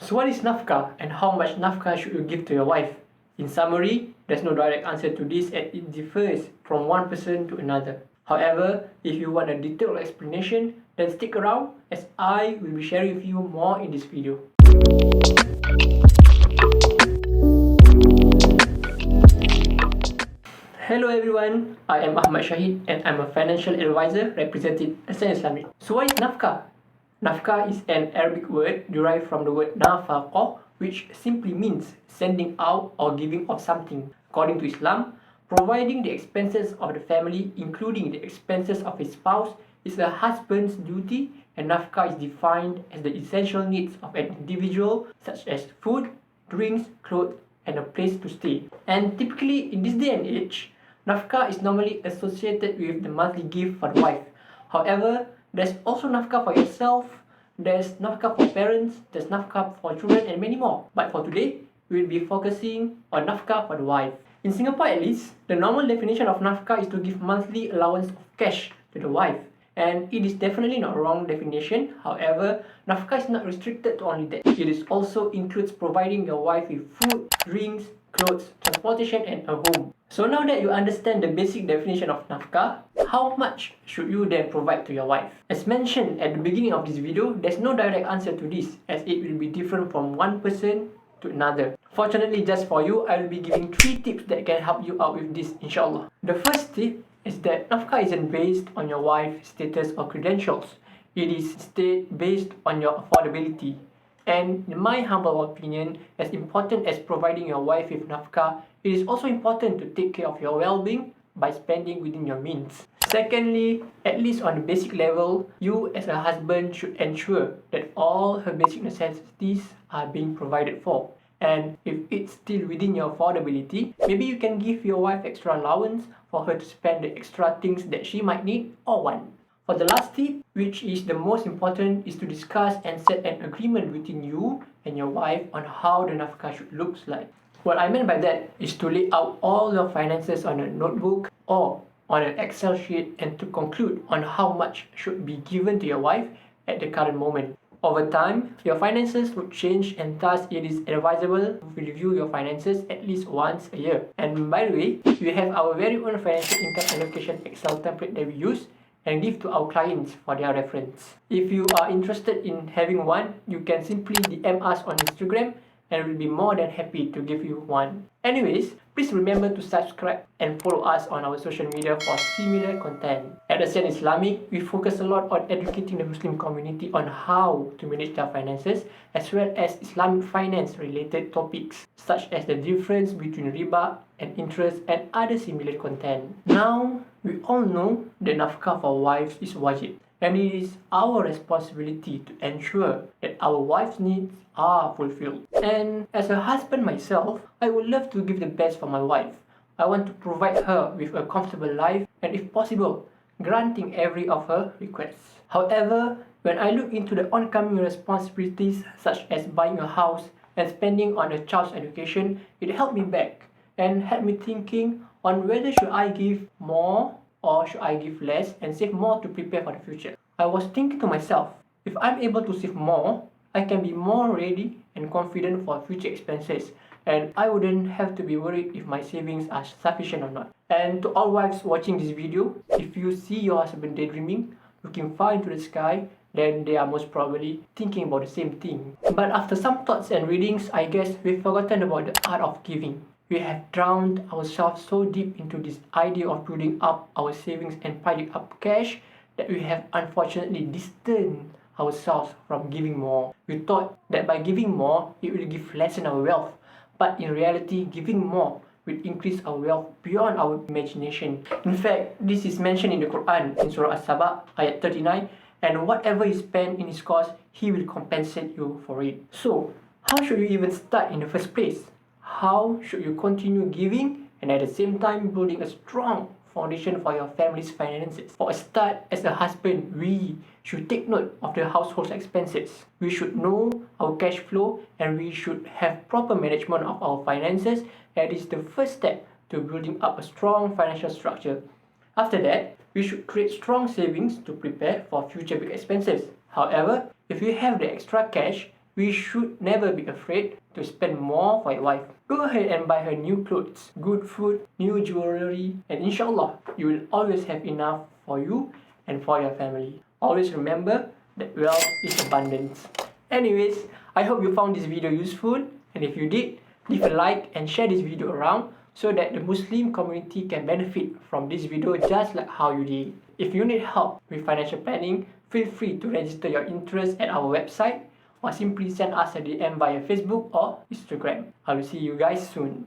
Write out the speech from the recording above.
So what is nafkah and how much nafkah should you give to your wife? In summary, there's no direct answer to this as it differs from one person to another. However, if you want a detailed explanation, then stick around as I will be sharing with you more in this video. Hello everyone, I am Ahmad Shahid and I'm a financial advisor representing Ascent Islamic. So what is nafkah? Nafkah is an Arabic word derived from the word nafaqah, which simply means sending out or giving of something. According to Islam, providing the expenses of the family, including the expenses of his spouse, is a husband's duty, and nafkah is defined as the essential needs of an individual, such as food, drinks, clothes, and a place to stay. And typically, in this day and age, nafkah is normally associated with the monthly gift for the wife. However, there's also nafkah for yourself, there's nafkah for parents, there's nafkah for children, and many more. But for today, we'll be focusing on nafkah for the wife. In Singapore at least, the normal definition of nafkah is to give monthly allowance of cash to the wife. And it is definitely not a wrong definition. However, nafkah is not restricted to only that. It is also includes providing your wife with food, drinks, clothes, transportation, and a home. So now that you understand the basic definition of nafkah, how much should you then provide to your wife? As mentioned at the beginning of this video, there's no direct answer to this, as it will be different from one person to another. Fortunately, just for you, I will be giving 3 tips that can help you out with this, inshallah. The first tip is that nafkah isn't based on your wife's status or credentials. It is instead based on your affordability. And in my humble opinion, as important as providing your wife with nafkah, it is also important to take care of your well-being by spending within your means. Secondly, at least on the basic level, you as a husband should ensure that all her basic necessities are being provided for. And if it's still within your affordability, maybe you can give your wife extra allowance for her to spend the extra things that she might need or want. For the last tip, which is the most important, is to discuss and set an agreement between you and your wife on how the nafkah should look like. What I mean by that is to lay out all your finances on a notebook or on an Excel sheet and to conclude on how much should be given to your wife at the current moment. Over time, your finances would change, and thus it is advisable to review your finances at least once a year. And by the way, we have our very own financial income allocation Excel template that we use and give to our clients for their reference. If you are interested in having one, you can simply DM us on Instagram and we'll be more than happy to give you one. Anyways, please remember to subscribe and follow us on our social media for similar content. At Ascent Islamic, we focus a lot on educating the Muslim community on how to manage their finances, as well as Islamic finance related topics such as the difference between riba and interest and other similar content. Now, we all know that nafkah for wives is wajib, and it is our responsibility to ensure that our wife's needs are fulfilled. And as a husband myself, I would love to give the best for my wife. I want to provide her with a comfortable life and, if possible, granting every of her requests. However, when I look into the oncoming responsibilities such as buying a house and spending on a child's education, it held me back and had me thinking on whether should I give more or should I give less and save more to prepare for the future. I was thinking to myself, if I'm able to save more, I can be more ready and confident for future expenses, and I wouldn't have to be worried if my savings are sufficient or not. And to all wives watching this video, if you see your husband daydreaming, looking far into the sky, then they are most probably thinking about the same thing. But after some thoughts and readings, I guess we've forgotten about the art of giving. We have drowned ourselves so deep into this idea of building up our savings and piling up cash that we have unfortunately distanced ourselves from giving more. We thought that by giving more, it will give less in our wealth. But in reality, giving more will increase our wealth beyond our imagination. In fact, this is mentioned in the Quran in Surah As-Saba, ayat 39, and whatever you spend in His cause, He will compensate you for it. So, how should you even start in the first place? How should you continue giving and at the same time building a strong foundation for your family's finances? For a start, as a husband, we should take note of the household's expenses. We should know our cash flow and we should have proper management of our finances. That is the first step to building up a strong financial structure. After that, we should create strong savings to prepare for future big expenses. However, if you have the extra cash we should never be afraid to spend more for your wife. Go ahead and buy her new clothes, good food, new jewelry, and inshallah, you will always have enough for you and for your family. Always remember that wealth is abundance. Anyways, I hope you found this video useful, and if you did, leave a like and share this video around so that the Muslim community can benefit from this video just like how you did. If you need help with financial planning, feel free to register your interest at our website or simply send us a DM via Facebook or Instagram. I will see you guys soon.